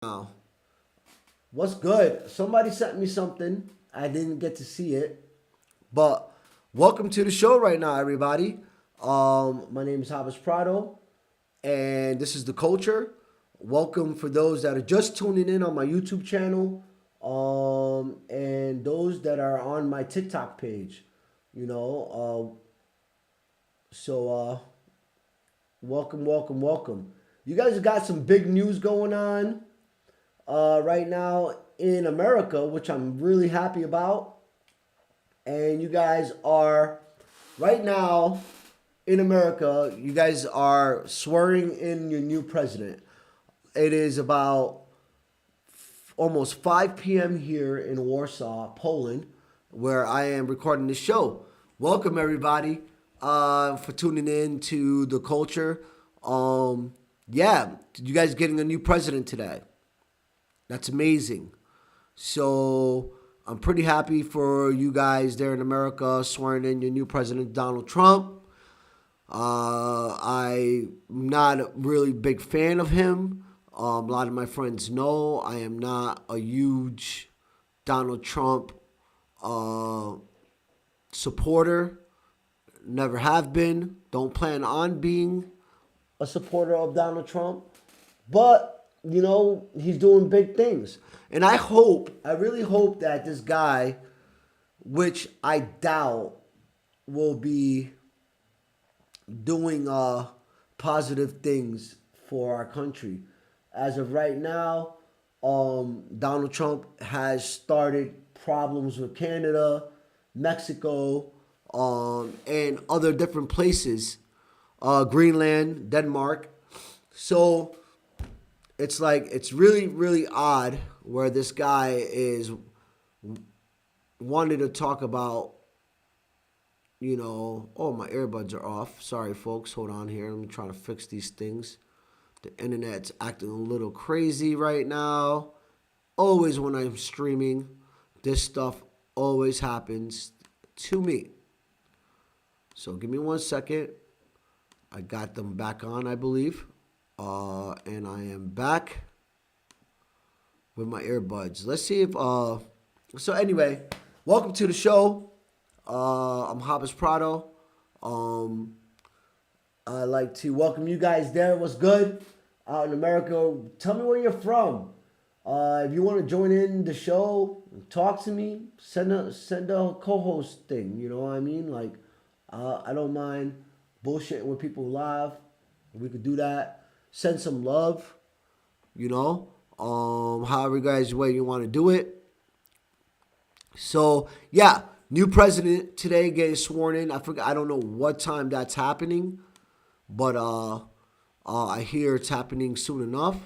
Now, what's good? Somebody sent me something. I didn't get to see it, but welcome to the show right now, everybody. My name is Jabes Prado, and this is the Culture. Welcome for those that are just tuning in on my YouTube channel, and those that are on my TikTok page. You know, welcome, welcome, welcome. You guys got some big news going on right now in America, which I'm really happy about. And you guys are right now in America. You guys are swearing in your new president. It is about almost 5 p.m. here in Warsaw, Poland, where I am recording this show. Welcome everybody for tuning in to the culture. Yeah, you guys getting a new president today. That's amazing. So I'm pretty happy for you guys there in America swearing in your new president, Donald Trump. I'm not a really big fan of him. A lot of my friends know I am not a huge Donald Trump uh, supporter. Never have been. Don't plan on being a supporter of Donald Trump. But, he's doing big things. And I really hope that this guy, which I doubt will be doing positive things for our country. As of right now, Donald Trump has started problems with Canada, Mexico, and other different places, Greenland, Denmark. So it's really, really odd where this guy is wanting to talk about, oh, my earbuds are off. Sorry, folks. Hold on here. I'm trying to fix these things. The internet's acting a little crazy right now. Always when I'm streaming, this stuff always happens to me. So give me 1 second. I got them back on, I believe. And I am back with my earbuds. Let's see if so anyway, welcome to the show. I'm Jabes Prado. I'd like to welcome you guys there. What's good out in America? Tell me where you're from. If you want to join in the show, talk to me. Send a co-host thing. You know what I mean? Like, I don't mind bullshitting with people live. We could do that. Send some love. However you guys way you want to do it. So yeah, new president today getting sworn in. I forgot. I don't know what time that's happening, but I hear it's happening soon enough.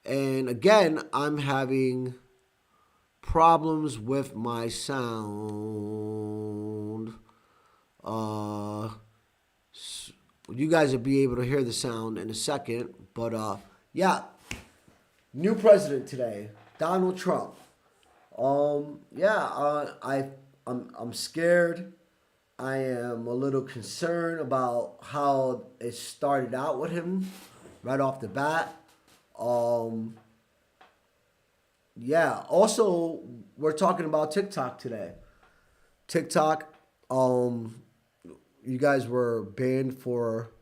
And again, I'm having problems with my sound. You guys will be able to hear the sound in a second, but yeah, new president today, Donald Trump. I'm scared. I am a little concerned about how it started out with him right off the bat. Yeah. Also, we're talking about TikTok today. TikTok. You guys were banned for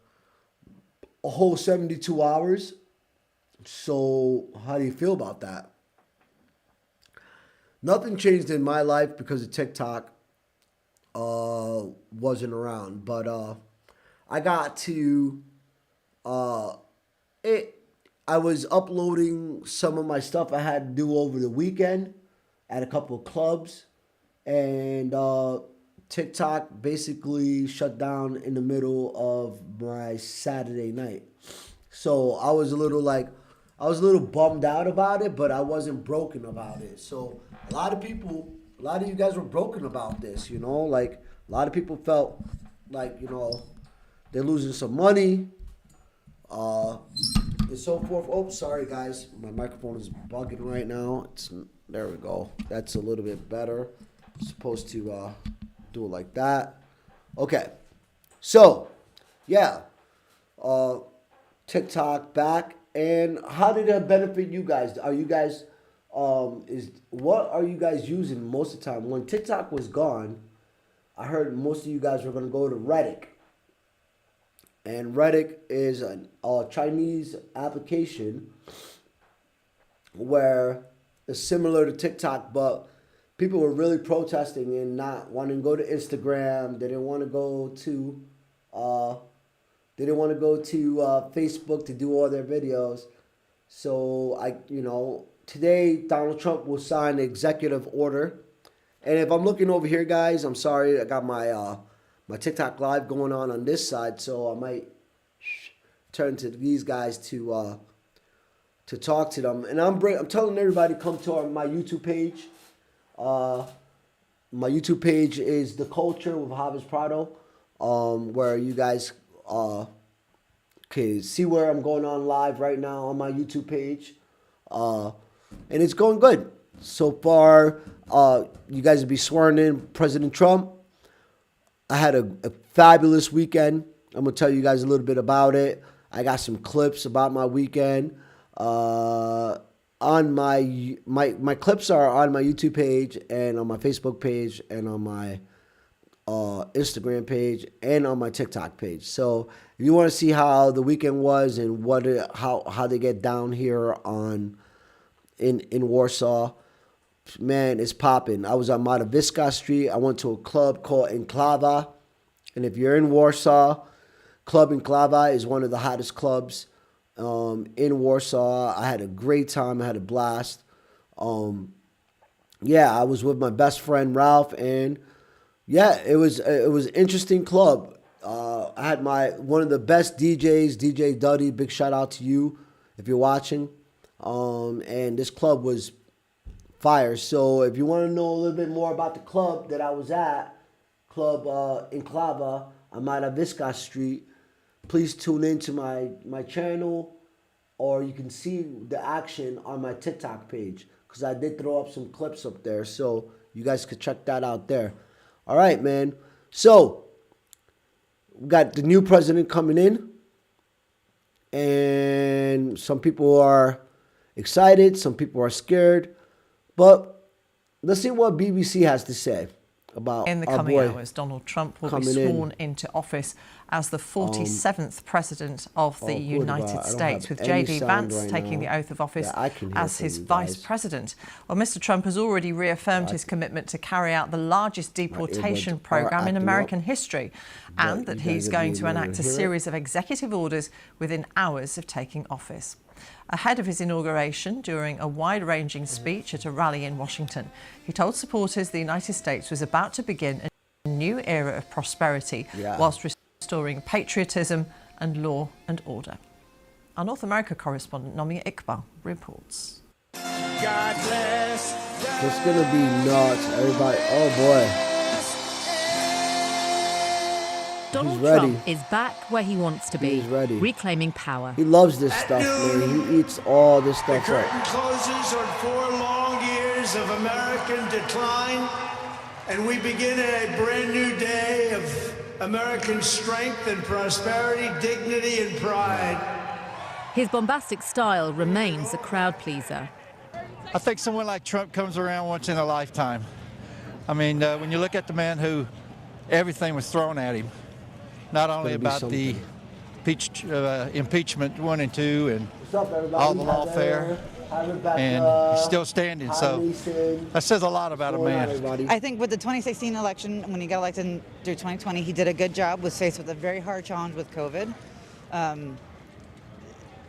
a whole 72 hours. So, how do you feel about that? Nothing changed in my life because of TikTok wasn't around. But I got to it. I was uploading some of my stuff I had to do over the weekend at a couple of clubs, and TikTok basically shut down in the middle of my Saturday night. So I was a little bummed out about it, but I wasn't broken about it. So a lot of you guys were broken about this, like a lot of people felt like, they're losing some money, uh, and so forth. Oh, sorry guys, my microphone is bugging right now. There we go. That's a little bit better. I'm supposed to do it like that. Okay, so yeah, TikTok back And how did that benefit you guys? Are you guys what are you guys using most of the time? When TikTok was gone, I heard most of you guys were gonna go to Reddit. And Reddit is a Chinese application where it's similar to TikTok, but people were really protesting and not wanting to go to Instagram. They didn't want to go to Facebook to do all their videos. So today Donald Trump will sign an executive order. And if I'm looking over here, guys, I'm sorry, I got my TikTok live going on this side, so I might turn to these guys to talk to them. And I'm telling everybody, come to my YouTube page. My YouTube page is The Kulture with Jabes Prado, where you guys can see where I'm going on live right now on my YouTube page. And it's going good. So far, you guys will be swearing in President Trump. I had a fabulous weekend. I'm going to tell you guys a little bit about it. I got some clips about my weekend. On my clips are on my YouTube page and on my Facebook page and on my Instagram page and on my TikTok page. So if you want to see how the weekend was and how they get down here in Warsaw, man, it's popping. I was on Mataviska Street. I went to a club called Enklava. And if you're in Warsaw, Club Enklava is one of the hottest clubs in Warsaw. I had a great time. I had a blast. I was with my best friend Ralph, and it was an interesting club. I had one of the best DJs, DJ Duddy. Big shout out to you if you're watching. And this club was fire. So if you want to know a little bit more about the club that I was at, Club Enklava on Mataviska Street, please tune into my channel, or you can see the action on my TikTok page, because I did throw up some clips up there, so you guys could check that out there. All right, man. So we got the new president coming in, and some people are excited, some people are scared, but let's see what BBC has to say about in the coming hours. Donald Trump will be sworn into office as the 47th president of the United States, with J.D. Vance taking the oath of office as his vice president. Well, Mr. Trump has already reaffirmed his commitment to carry out the largest deportation program in American history, and that he's going to enact a series of executive orders within hours of taking office. Ahead of his inauguration, during a wide-ranging speech at a rally in Washington, he told supporters the United States was about to begin a new era of prosperity whilst restoring patriotism and law and order. Our North America correspondent Nomi Iqbal reports. God bless. It's going to be nuts, everybody. Oh, boy. Donald Trump is back where he wants to be, reclaiming power. He loves this stuff, man. He eats all this stuff up. The curtain closes on 4 long years of American decline, and we begin a brand new day of American strength and prosperity, dignity and pride. His bombastic style remains a crowd pleaser. I think someone like Trump comes around once in a lifetime. I mean, when you look at the man who everything was thrown at him, not only about the impeachment 1 and 2 and all the lawfare, and he's still standing. So that says a lot about a man. I think with the 2016 election, when he got elected through 2020, he did a good job, was faced with a very hard challenge with COVID.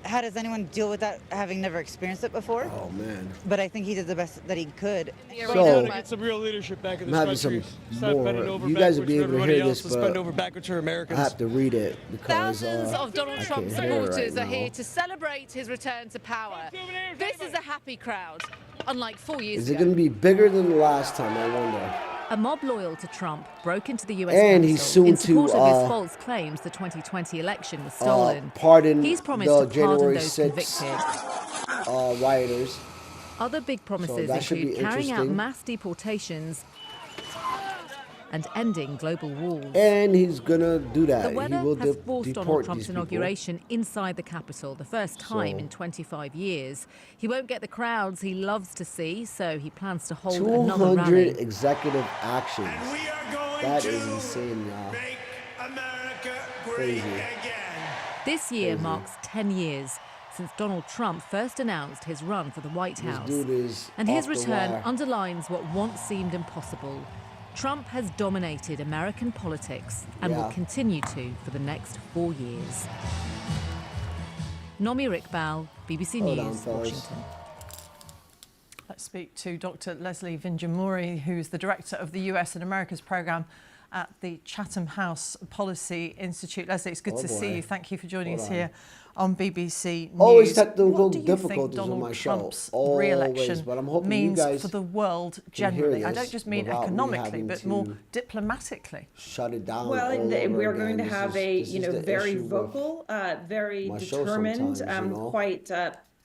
How does anyone deal with that, having never experienced it before? Oh, man. But I think he did the best that he could. So, get some real leadership back in this country. Stop bending over you guys will be able to hear this, but bend over backwards for Americans. I have to read it because thousands of Donald Trump supporters are here to celebrate his return to power. This is a happy crowd, unlike 4 years ago. Is it going to be bigger than the last time, I wonder? A mob loyal to Trump broke into the U.S. and Capitol he's soon in support to of his false claims the 2020 election was stolen. Pardon he's promised the to January pardon those 6th, convicted. Rioters. Other big promises include carrying out mass deportations and ending global wars. And he's going to do that. The weather he will has forced Donald Trump's these inauguration inside the Capitol, the first time in 25 years. He won't get the crowds he loves to see, so he plans to hold another rally. 200 executive actions. And we are going That to is insane, y'all. make America great Crazy. again. This year marks 10 years since Donald Trump first announced his run for the White House. This dude is And his off the return wire. underlines what once seemed impossible. Trump has dominated American politics and will continue to for the next 4 years. Nomi Iqbal, BBC News, Washington. Let's speak to Dr. Leslie Vinjamuri, who's the director of the US and Americas programme at the Chatham House Policy Institute. Leslie, it's good to see you. Thank you for joining us here on BBC News. Always technical what do you difficulties think on Donald my Trump's show. re-election But I'm hoping means you guys for the world generally? I don't just mean economically, but more diplomatically. Shut it down. Well, we're going to have a very vocal, very determined, quite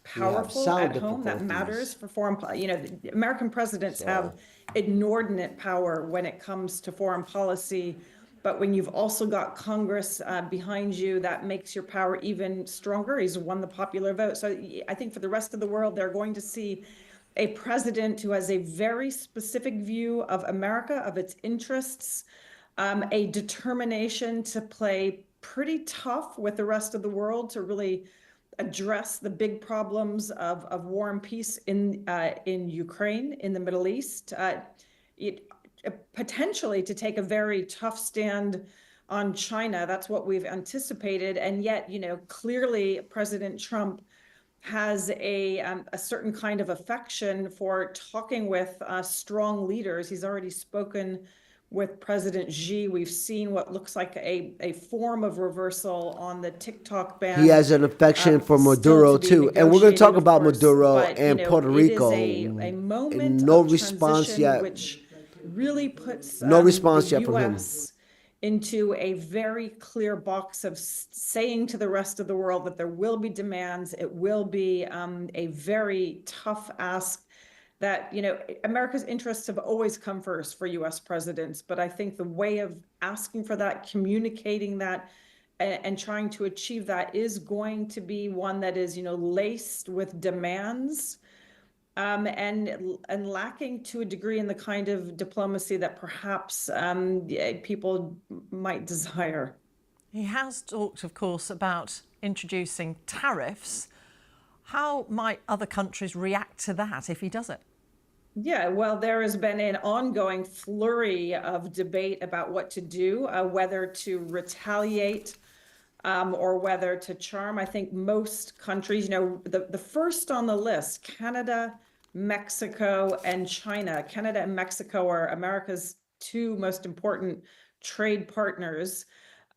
powerful at home. That matters for foreign. The American presidents have inordinate power when it comes to foreign policy. But when you've also got Congress behind you, that makes your power even stronger. He's won the popular vote. So I think for the rest of the world, they're going to see a president who has a very specific view of America, of its interests, a determination to play pretty tough with the rest of the world to really address the big problems of war and peace in Ukraine, in the Middle East. Potentially to take a very tough stand on China. That's what we've anticipated. And yet, clearly President Trump has a certain kind of affection for talking with strong leaders. He's already spoken with President Xi. We've seen what looks like a form of reversal on the TikTok ban. He has an affection for Maduro too, and we're going to talk about Maduro and Puerto Rico. It is a moment and no of response yet. Which really puts no response the yet from him. US into a very clear box of saying to the rest of the world that there will be demands. It will be a very tough ask. That America's interests have always come first for U.S. presidents, but I think the way of asking for that, communicating that, and trying to achieve that is going to be one that is laced with demands. And lacking to a degree in the kind of diplomacy that perhaps people might desire. He has talked, of course, about introducing tariffs. How might other countries react to that if he does it? Yeah, well, there has been an ongoing flurry of debate about what to do, whether to retaliate or whether to charm. I think most countries, the first on the list, Canada, Mexico, and China. Canada and Mexico are America's two most important trade partners.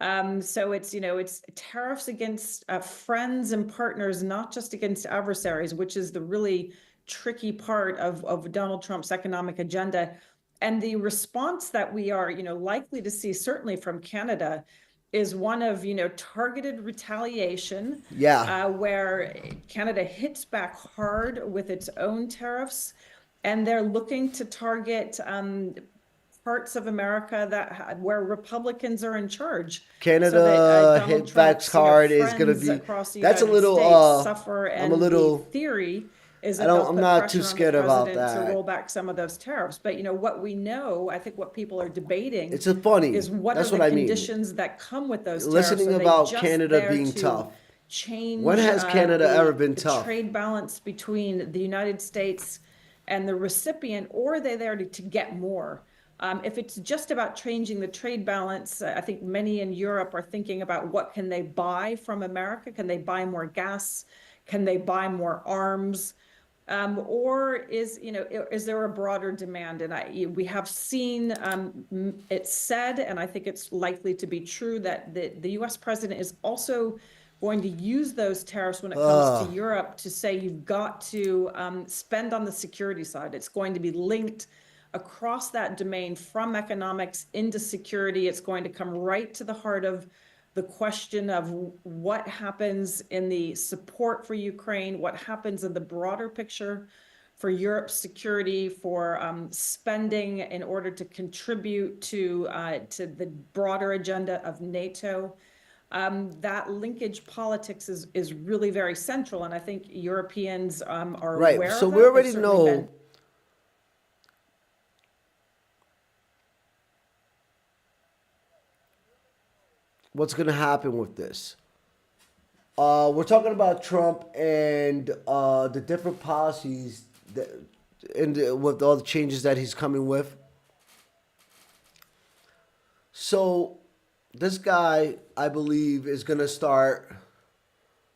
So it's tariffs against friends and partners, not just against adversaries, which is the really tricky part of Donald Trump's economic agenda. And the response that we are, likely to see, certainly from Canada, is one of, targeted retaliation, where Canada hits back hard with its own tariffs, and they're looking to target parts of America where Republicans are in charge. Canada hit back hard is going to be. That's a little. Suffer, and I'm a little. The theory is I'm not too scared about that. To roll back some of those tariffs, but what we know, I think what people are debating, it's funny, is what That's are the what conditions that come with those tariffs. Listening about Canada being tough. Change. When has Canada ever been tough? Trade balance between the United States and the recipient, or are they there to get more? If it's just about changing the trade balance, I think many in Europe are thinking about what can they buy from America? Can they buy more gas? Can they buy more arms? Or is there a broader demand? And we have seen it said, and I think it's likely to be true, that the U.S. president is also going to use those tariffs when it comes to Europe to say you've got to spend on the security side. It's going to be linked across that domain from economics into security. It's going to come right to the heart of the question of what happens in the support for Ukraine, what happens in the broader picture Europe's security, for spending in order to contribute to the broader agenda of NATO. That linkage politics is really very central, and I think Europeans are Right. aware So of that. we already know what's going to happen with this. We're talking about Trump and the different policies with all the changes that he's coming with. So this guy, I believe, is going to start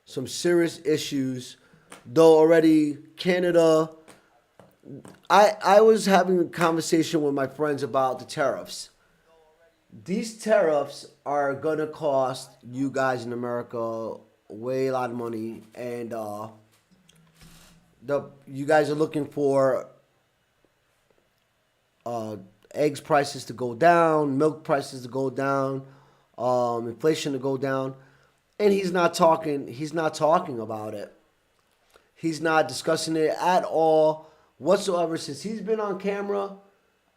some serious issues. Though already Canada, I was having a conversation with my friends about the tariffs. These tariffs are going to cost you guys in America way a lot of money, and you guys are looking for eggs prices to go down, milk prices to go down, inflation to go down, and he's not talking about it. He's not discussing it at all whatsoever since he's been on camera.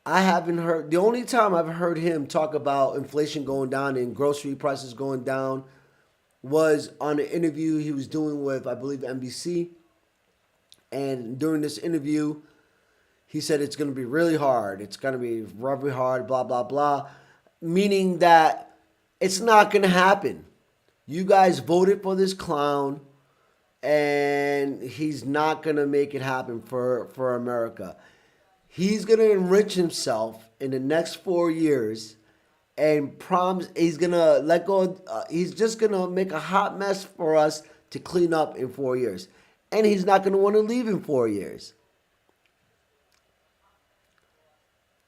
I haven't heard, the only time I've heard him talk about inflation going down and grocery prices going down was on an interview he was doing with, I believe, NBC. And during this interview, he said it's going to be really hard. It's going to be very hard, blah, blah, blah. Meaning that it's not going to happen. You guys voted for this clown, and he's not going to make it happen for America. He's going to enrich himself in the next 4 years and promise he's going to let go. He's just going to make a hot mess for us to clean up in 4 years. And he's not going to want to leave in 4 years.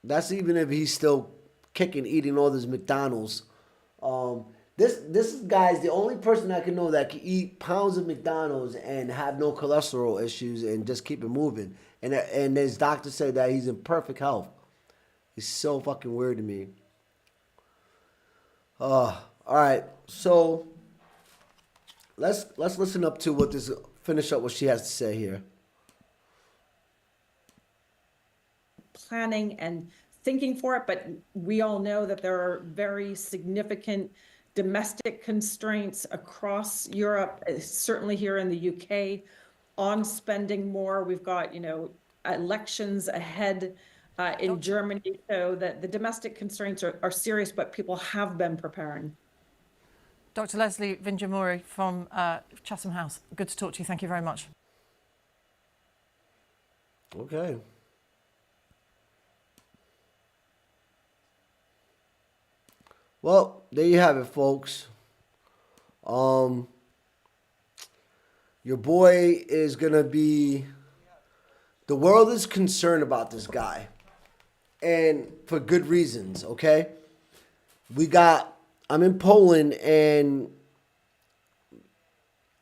That's even if he's still kicking, eating all this McDonald's. This guy's the only person I can know that can eat pounds of McDonald's and have no cholesterol issues and just keep it moving. And his doctor said that he's in perfect health. It's so fucking weird to me. All right, so let's listen up to finish up what she has to say here. Planning and thinking for it, but we all know that there are very significant domestic constraints across Europe, certainly here in the UK, on spending more. We've got, elections ahead in Germany, so that the domestic constraints are serious, but people have been preparing. Dr. Leslie Vinjamuri from Chatham House, good to talk to you. Thank you very much. Okay. Well, there you have it, folks. Your boy is going to be... The world is concerned about this guy. And for good reasons, okay? I'm in Poland, and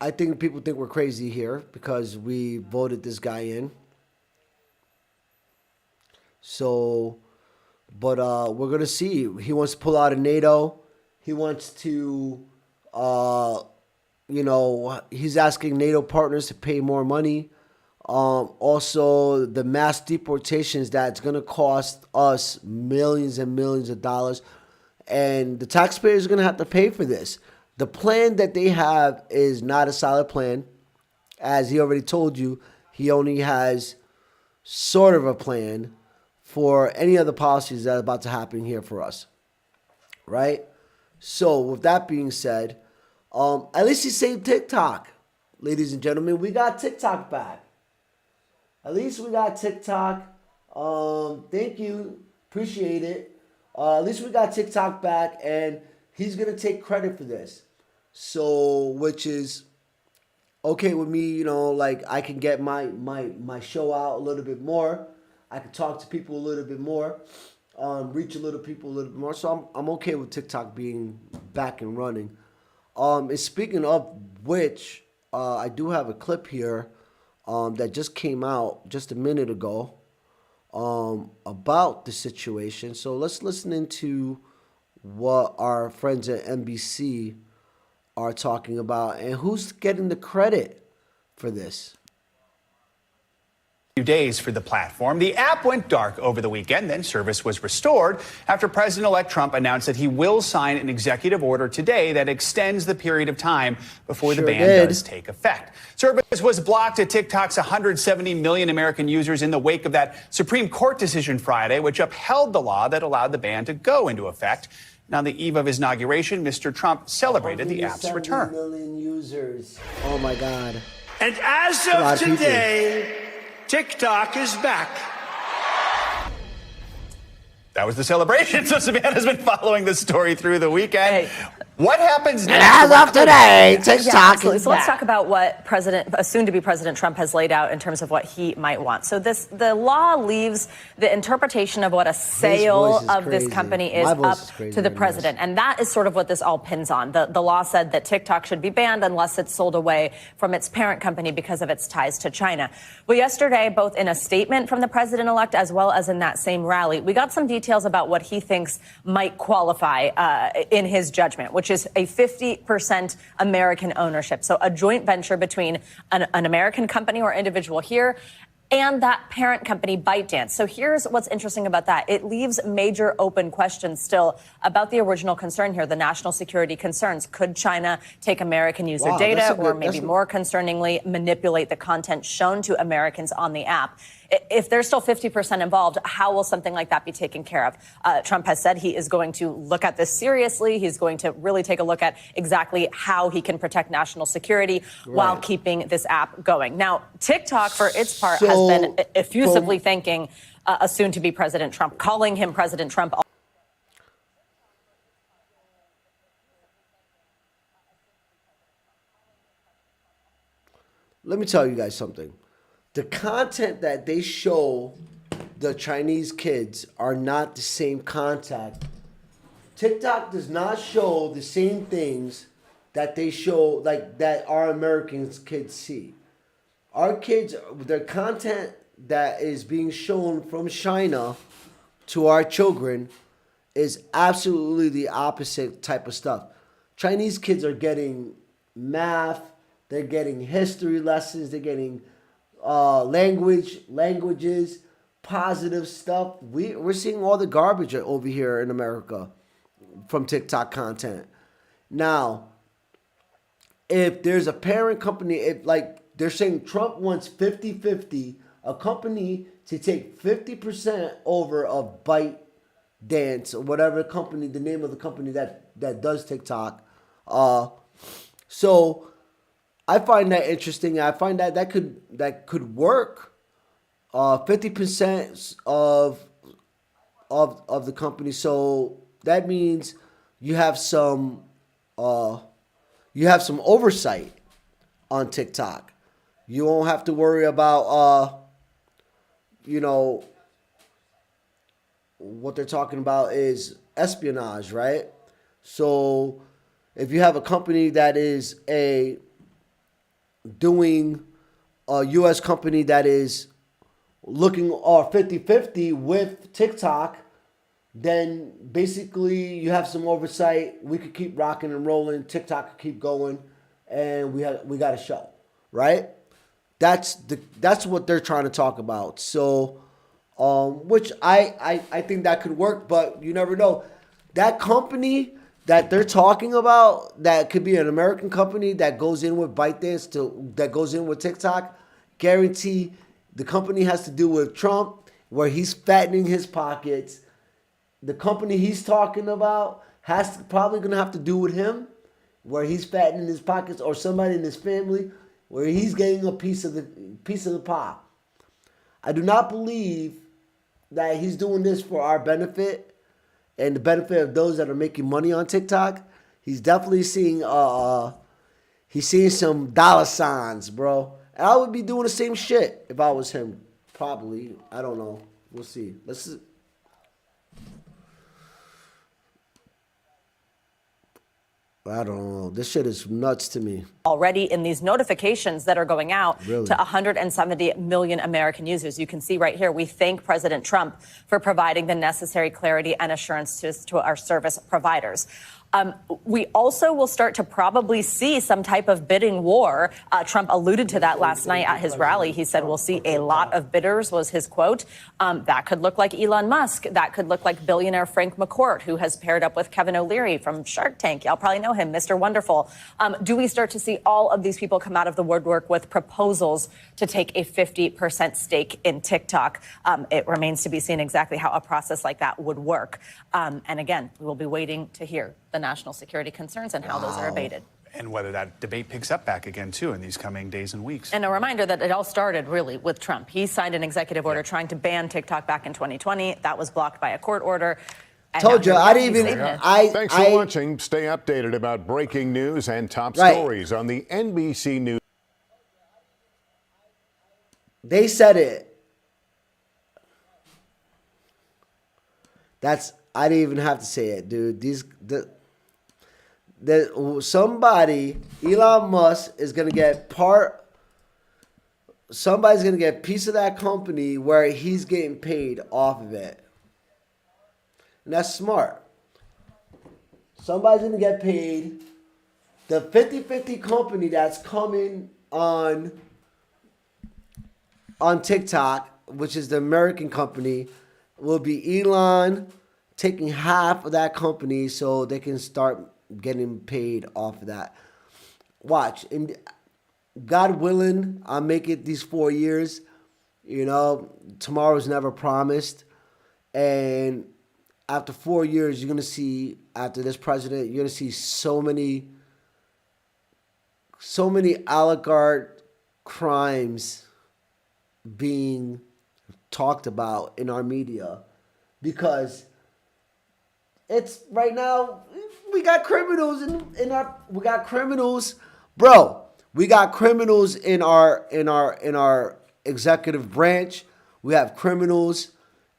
I think people think we're crazy here because we voted this guy in. So... But we're going to see. He wants to pull out of NATO. He wants to, he's asking NATO partners to pay more money. Also, the mass deportations that's going to cost us millions and millions of dollars. And the taxpayers are going to have to pay for this. The plan that they have is not a solid plan. As he already told you, he only has sort of a plan for any other policies that are about to happen here for us, right? So with that being said, at least he saved TikTok, ladies and gentlemen. We got TikTok back. At least we got TikTok. Thank you, appreciate it. At least we got TikTok back, and he's gonna take credit for this. So, which is okay with me. I can get my show out a little bit more. I can talk to people a little bit more, reach people a little bit more. So I'm okay with TikTok being back and running. And speaking of which, I do have a clip here that just came out just a minute ago about the situation. So let's listen into what our friends at NBC are talking about and who's getting the credit for this. days for the platform. The app went dark over the weekend, then service was restored after President-elect Trump announced that he will sign an executive order today that extends the period of time before the ban does take effect. Service was blocked to TikTok's 170 million American users in the wake of that Supreme Court decision Friday, which upheld the law that allowed the ban to go into effect. Now, on the eve of his inauguration, Mr. Trump celebrated the app's return. 170 million users. Oh, my God. And as of today, TikTok is back. That was the celebration. So Savannah's been following this story through the weekend. What happens next? As of today, TikTok is So let's talk about what soon-to-be President Trump has laid out in terms of what he might want. So the law leaves the interpretation of what a sale of this company is up to the president. And that is sort of what this all pins on. The law said that TikTok should be banned unless it's sold away from its parent company because of its ties to China. Well, yesterday, both in a statement from the president-elect as well as in that same rally, we got some details about what he thinks might qualify in his judgment, which is a 50% American ownership. So a joint venture between an American company or individual here and that parent company, ByteDance. So here's what's interesting about that. It leaves major open questions still about the original concern here, the national security concerns. Could China take American user data or maybe more concerningly manipulate the content shown to Americans on the app? If there's still 50% involved, how will something like that be taken care of? Trump has said he is going to look at this seriously. He's going to really take a look at exactly how he can protect national security while keeping this app going. Now, TikTok, for its part, has been effusively thanking a soon-to-be President Trump, calling him President Trump. Let me tell you guys something. The content that they show the Chinese kids are not the same content. TikTok does not show the same things that they show, like that our American kids see. Our kids, the content that is being shown from China to our children is absolutely the opposite type of stuff. Chinese kids are getting math, they're getting history lessons, they're getting languages, positive stuff. We're seeing all the garbage over here in America from TikTok content. Now, if there's a parent company, if like they're saying Trump wants 50-50, a company to take 50% over of ByteDance or whatever company, the name of the company that does TikTok. So I find that interesting. I find that could work. 50% of the company. So that means you have some oversight on TikTok. You won't have to worry about what they're talking about is espionage, right? So if you have a company that is doing a U.S. company that is looking 50-50 with TikTok, then basically you have some oversight. We could keep rocking and rolling. TikTok could keep going, and we got a show, right? That's what they're trying to talk about. So, which I think that could work, but you never know. That company that they're talking about, that could be an American company that goes in with ByteDance, that goes in with TikTok, guarantee the company has to do with Trump, where he's fattening his pockets. The company he's talking about probably going to have to do with him, where he's fattening his pockets, or somebody in his family, where he's getting a piece of the pie. I do not believe that he's doing this for our benefit and the benefit of those that are making money on TikTok. He's definitely seeing some dollar signs, bro. And I would be doing the same shit if I was him. Probably. I don't know. We'll see. I don't know. This shit is nuts to me. Already in these notifications that are going out to 170 million American users. You can see right here, we thank President Trump for providing the necessary clarity and assurance to our service providers. We also will start to probably see some type of bidding war. Trump alluded to that last night at his rally. He said we'll see a lot of bidders, was his quote. That could look like Elon Musk. That could look like billionaire Frank McCourt, who has paired up with Kevin O'Leary from Shark Tank. Y'all probably know him, Mr. Wonderful. Do we start to see all of these people come out of the woodwork with proposals to take a 50% stake in TikTok? It remains to be seen exactly how a process like that would work. And again, we will be waiting to hear the national security concerns and how those are abated. And whether that debate picks up back again, too, in these coming days and weeks. And a reminder that it all started, really, with Trump. He signed an executive order trying to ban TikTok back in 2020. That was blocked by a court order. Told you, I didn't even... Thanks for watching. Stay updated about breaking news and top stories on the NBC News. They said it. I didn't even have to say it, dude. Somebody, Elon Musk, is going to get somebody's going to get a piece of that company where he's getting paid off of it. And that's smart. Somebody's going to get paid. The 50-50 company that's coming on TikTok, which is the American company, will be Elon taking half of that company so they can start getting paid off of that. Watch. And God willing, I'll make it these 4 years. You know, tomorrow's never promised. And after 4 years, you're going to see, after this president, you're going to see so many oligarch crimes being talked about in our media, because it's right now we got criminals in our executive branch. We have criminals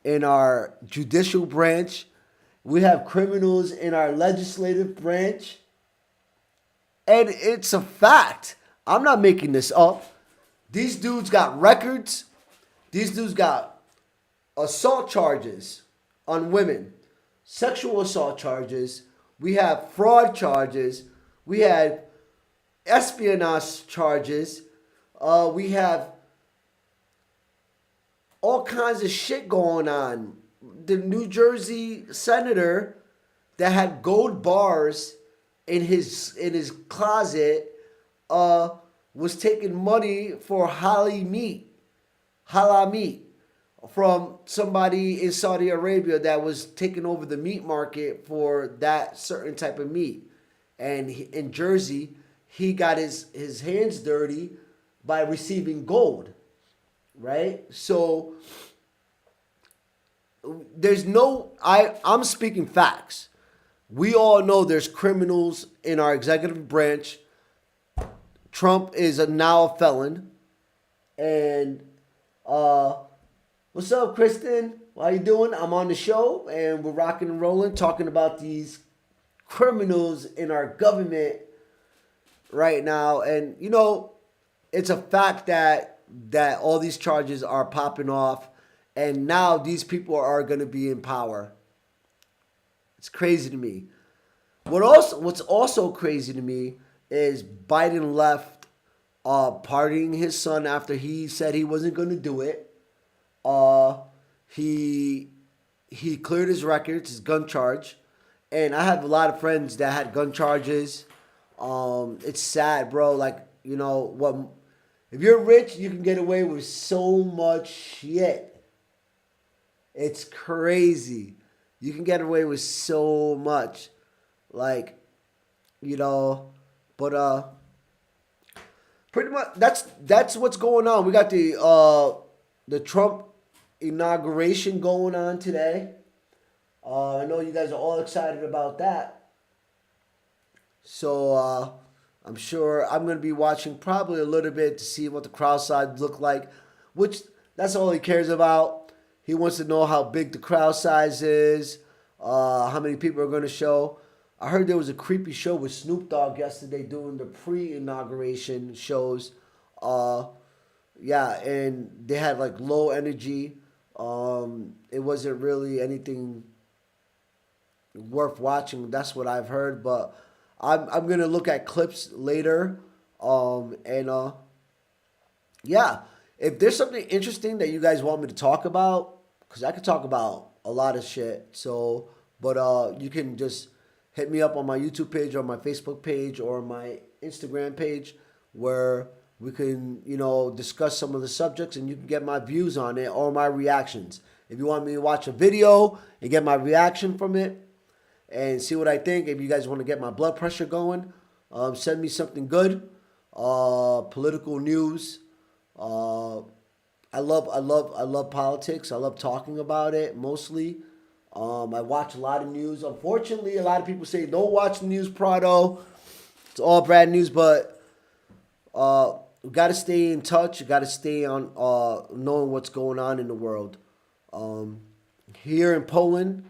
in our judicial branch. We have criminals in our legislative branch. And it's a fact. I'm not making this up. These dudes got records. These dudes got assault charges on women, sexual assault charges. We have fraud charges. We had espionage charges. We have all kinds of shit going on. The New Jersey senator that had gold bars in his closet was taking money for halal meat from somebody in Saudi Arabia that was taking over the meat market for that certain type of meat. And in Jersey, he got his hands dirty by receiving gold, right? So I'm speaking facts. We all know there's criminals in our executive branch. Trump is now a felon. And what's up, Kristen? How you doing? I'm on the show, and we're rocking and rolling, talking about these criminals in our government right now. And, you know, it's a fact that all these charges are popping off, and now these people are going to be in power. It's crazy to me. What's also crazy to me is Biden left pardoning his son after he said he wasn't going to do it. He cleared his records, his gun charge. And I have a lot of friends that had gun charges. It's sad, bro. Like, you know, if you're rich, you can get away with so much shit. It's crazy. You can get away with so much. Like, you know, but pretty much that's what's going on. We got the Trump inauguration going on today. I know you guys are all excited about that. So I'm sure I'm going to be watching probably a little bit to see what the crowd size look like, which that's all he cares about. He wants to know how big the crowd size is, how many people are going to show. I heard there was a creepy show with Snoop Dogg yesterday doing the pre-inauguration shows. Yeah, and they had like low energy. It wasn't really anything worth watching. That's what I've heard. But I'm gonna look at clips later. Yeah, if there's something interesting that you guys want me to talk about, because I could talk about a lot of shit. So, but you can just hit me up on my YouTube page or my Facebook page or my Instagram page where we can, discuss some of the subjects and you can get my views on it or my reactions. If you want me to watch a video and get my reaction from it and see what I think, if you guys want to get my blood pressure going, send me something good. Political news. I love politics. I love talking about it mostly. I watch a lot of news. Unfortunately, a lot of people say don't watch the news, Prado. It's all bad news, but we got to stay in touch. You got to stay on knowing what's going on in the world. Here in Poland,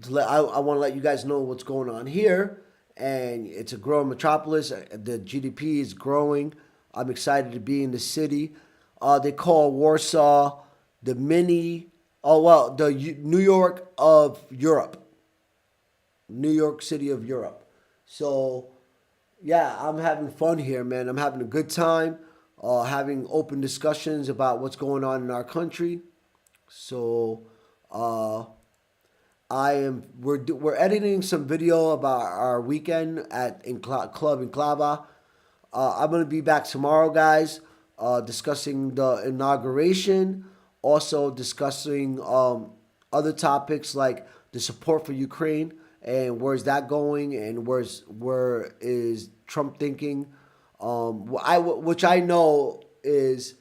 I want to let you guys know what's going on here. And it's a growing metropolis. The GDP is growing. I'm excited to be in the city. They call Warsaw the New York of Europe. New York City of Europe. So, yeah, I'm having fun here, man. I'm having a good time, having open discussions about what's going on in our country. So, we're editing some video about our weekend in Club in Klava. I'm going to be back tomorrow, guys, discussing the inauguration, also discussing other topics like the support for Ukraine and where's that going and where is Trump thinking, which I know is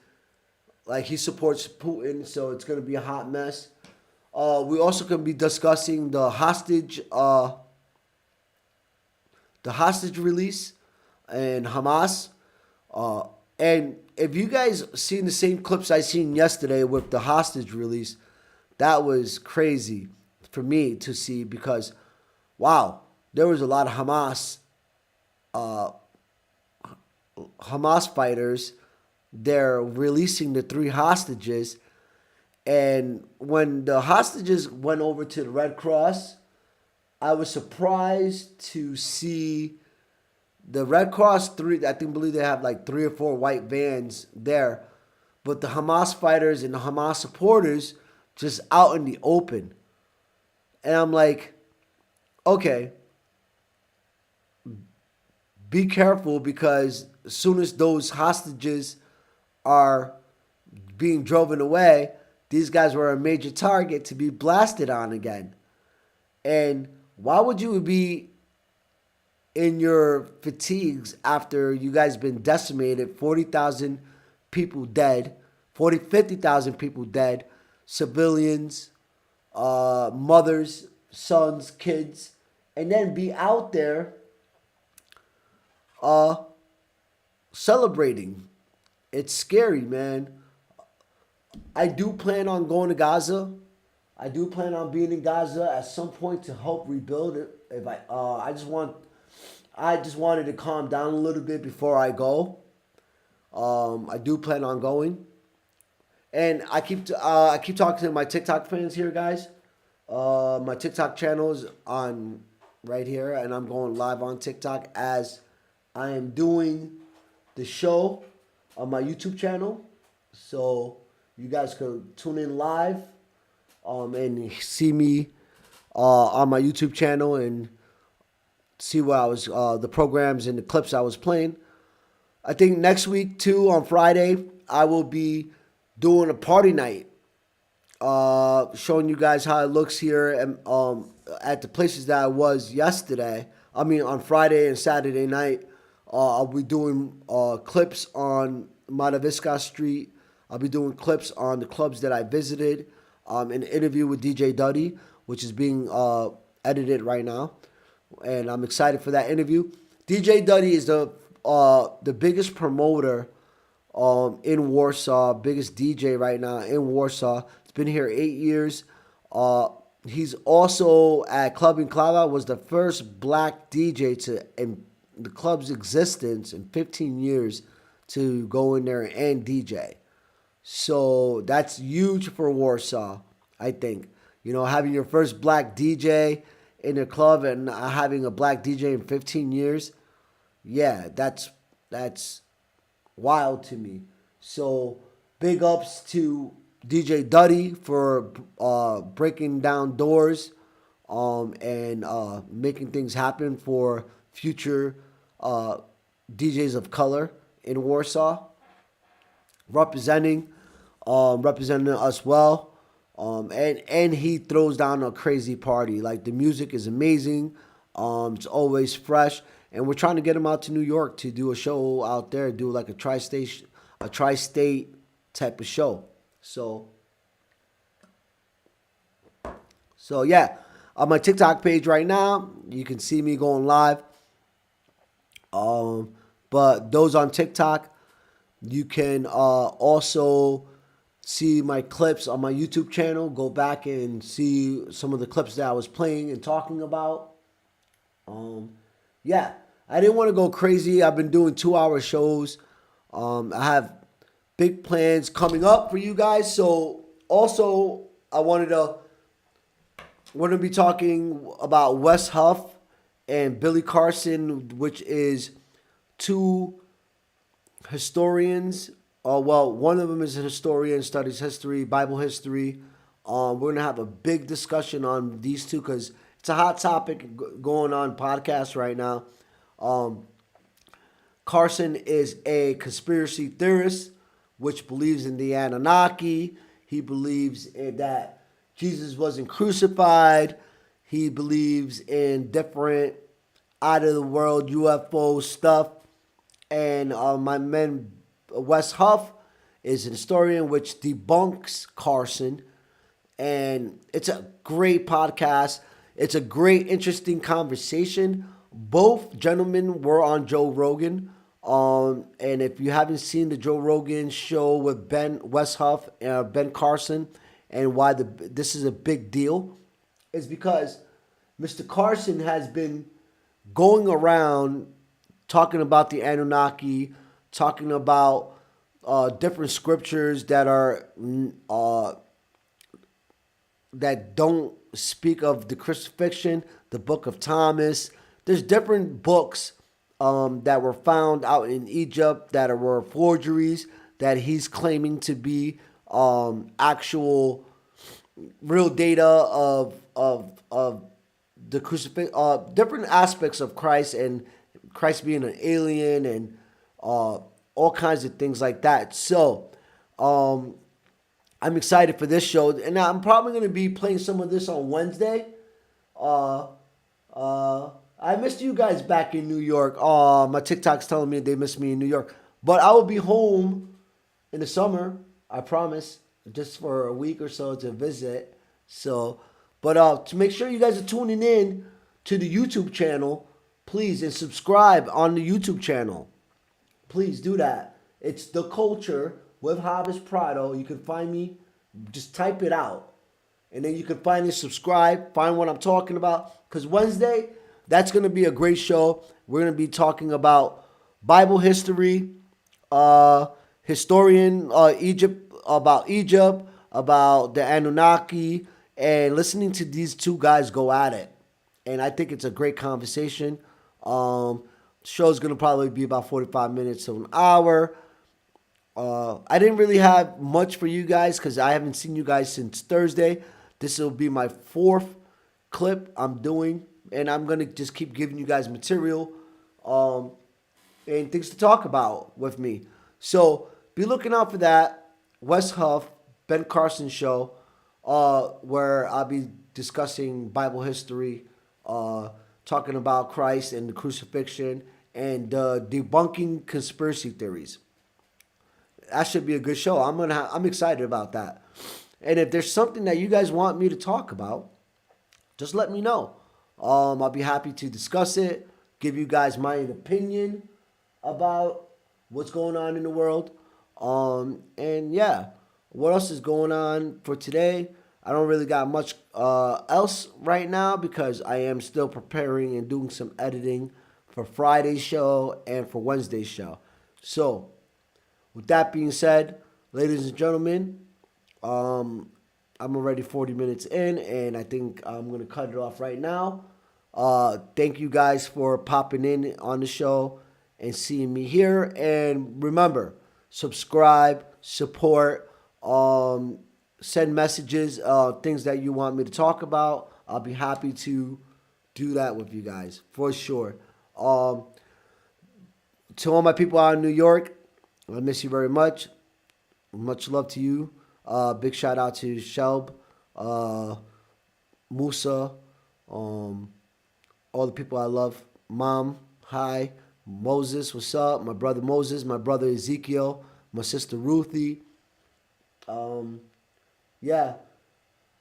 like he supports Putin, so it's going to be a hot mess. We also going to be discussing the hostage release and Hamas. And if you guys seen the same clips I seen yesterday with the hostage release, that was crazy for me to see because, wow, there was a lot of Hamas fighters. They're releasing the 3 hostages. And when the hostages went over to the Red Cross, I was surprised to see the Red Cross, believe they have like 3 or 4 white vans there. But the Hamas fighters and the Hamas supporters just out in the open. And I'm like, okay, be careful because as soon as those hostages are being driven away, these guys were a major target to be blasted on again. And why would you be in your fatigues after you guys been decimated, 40,000 people dead, 50,000 people dead, civilians, mothers, sons, kids, and then be out there celebrating? It's scary, man. I do plan on going to Gaza. I do plan on being in Gaza at some point to help rebuild it. If I just wanted to calm down a little bit before I go. I do plan on going, and I keep talking to my TikTok fans here, guys. My TikTok channel is on right here, and I'm going live on TikTok as I am doing the show on my YouTube channel. So you guys can tune in live and see me on my YouTube channel and see what I was the programs and the clips I was playing. I think next week too, on Friday, I will be doing a party night, showing you guys how it looks here and at the places that I was yesterday. I mean, on Friday and Saturday night, I'll be doing clips on Madaviska Street. I'll be doing clips on the clubs that I visited. An interview with DJ Duddy, which is being edited right now, and I'm excited for that interview. DJ Duddy is the biggest promoter in Warsaw, biggest DJ right now in Warsaw. He's been here 8 years. He's also at Club in Klava, was the first black DJ in the club's existence in 15 years to go in there and DJ. So that's huge for Warsaw, I think. You know, having your first black DJ in a club and having a black DJ in 15 years, yeah, that's wild to me. So big ups to DJ Duddy for breaking down doors and making things happen for future DJs of color in Warsaw, representing us well. And he throws down a crazy party. Like, the music is amazing. It's always fresh. And we're trying to get him out to New York to do a show out there, do like a tri-state type of show. So yeah, on my TikTok page right now, you can see me going live. But those on TikTok, you can also see my clips on my YouTube channel. Go back and see some of the clips that I was playing and talking about. Yeah, I didn't want to go crazy. I've been doing 2-hour shows. I have big plans coming up for you guys. So also, I wanted to be talking about Wes Huff and Billy Carson, which is two historians. Well, one of them is a historian, studies history, Bible history. We're going to have a big discussion on these two because it's a hot topic going on podcast right now. Carson is a conspiracy theorist, which believes in the Anunnaki. He believes that Jesus wasn't crucified. He believes in different out-of-the-world UFO stuff. And my man Wes Huff is an historian which debunks Carson. And it's a great podcast. It's a great, interesting conversation. Both gentlemen were on Joe Rogan. And if you haven't seen the Joe Rogan show with Wes Huff, Ben Carson, and why this is a big deal, is because Mr. Carson has been going around talking about the Anunnaki, talking about different scriptures that are that don't speak of the crucifixion, the Book of Thomas. There's different books that were found out in Egypt that were forgeries that he's claiming to be actual real data of the crucifix, different aspects of Christ and Christ being an alien and all kinds of things like that. So I'm excited for this show, and I'm probably going to be playing some of this on Wednesday. I missed you guys back in New York. My TikTok's telling me they miss me in New York. But I will be home in the summer, I promise, just for a week or so to visit. So, but to make sure you guys are tuning in to the YouTube channel, please, and subscribe on the YouTube channel. Please do that. It's The Kulture with Jabes Prado. You can find me. Just type it out. And then you can find and subscribe. Find what I'm talking about. Because Wednesday, that's going to be a great show. We're going to be talking about Bible history, historian, Egypt, about the Anunnaki, and listening to these two guys go at it. And I think it's a great conversation. The show's going to probably be about 45 minutes to an hour. I didn't really have much for you guys because I haven't seen you guys since Thursday. This will be my 4th clip I'm doing. And I'm going to just keep giving you guys material and things to talk about with me. So be looking out for that. Wes Huff, Ben Carson show, where I'll be discussing Bible history, talking about Christ and the crucifixion, and debunking conspiracy theories. That should be a good show. I'm excited about that. And if there's something that you guys want me to talk about, just let me know. I'll be happy to discuss it, give you guys my opinion about what's going on in the world. And yeah, what else is going on for today? I don't really got much else right now because I am still preparing and doing some editing for Friday's show and for Wednesday's show. So, with that being said, ladies and gentlemen, I'm already 40 minutes in, and I think I'm going to cut it off right now. Thank you guys for popping in on the show and seeing me here. And remember, subscribe, support, send messages, things that you want me to talk about. I'll be happy to do that with you guys for sure. To all my people out in New York, I miss you very much. Much love to you. Big shout out to Shelb, Musa, all the people I love. Mom, hi. Moses, what's up? My brother Moses, my brother Ezekiel, my sister Ruthie. Yeah.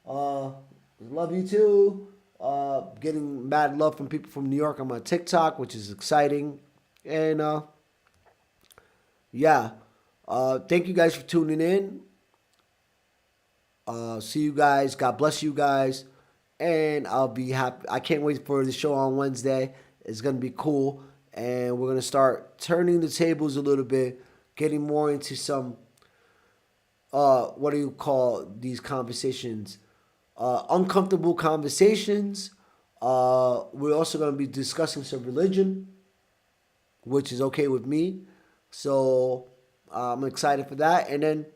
Love you too. Getting mad love from people from New York on my TikTok, which is exciting. And yeah. Thank you guys for tuning in. See you guys. God bless you guys. And I'll be happy. I can't wait for the show on Wednesday. It's going to be cool. And we're going to start turning the tables a little bit, getting more into some, what do you call these conversations? Uncomfortable conversations. We're also going to be discussing some religion, which is okay with me. So I'm excited for that. And then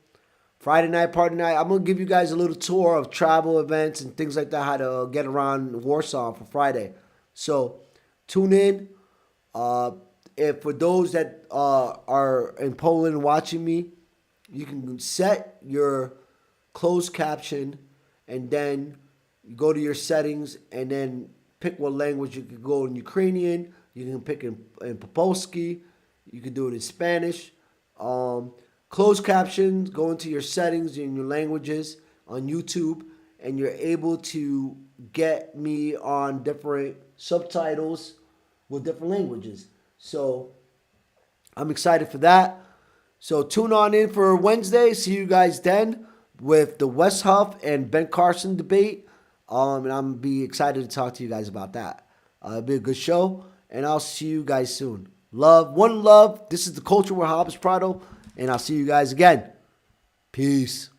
Friday night, party night, I'm going to give you guys a little tour of travel events and things like that, how to get around Warsaw for Friday. So tune in. If for those that are in Poland watching me, you can set your closed caption and then you go to your settings and then pick what language. You can go in Ukrainian, you can pick in Popolski, you can do it in Spanish. Closed captions, go into your settings in your languages on YouTube, and you're able to get me on different subtitles with different languages. So I'm excited for that. So tune on in for Wednesday. See you guys then with the West Huff and Ben Carson debate. And I'm going to be excited to talk to you guys about that. It'll be a good show, and I'll see you guys soon. Love, one love. This is the Culture with Jabes Prado, and I'll see you guys again. Peace.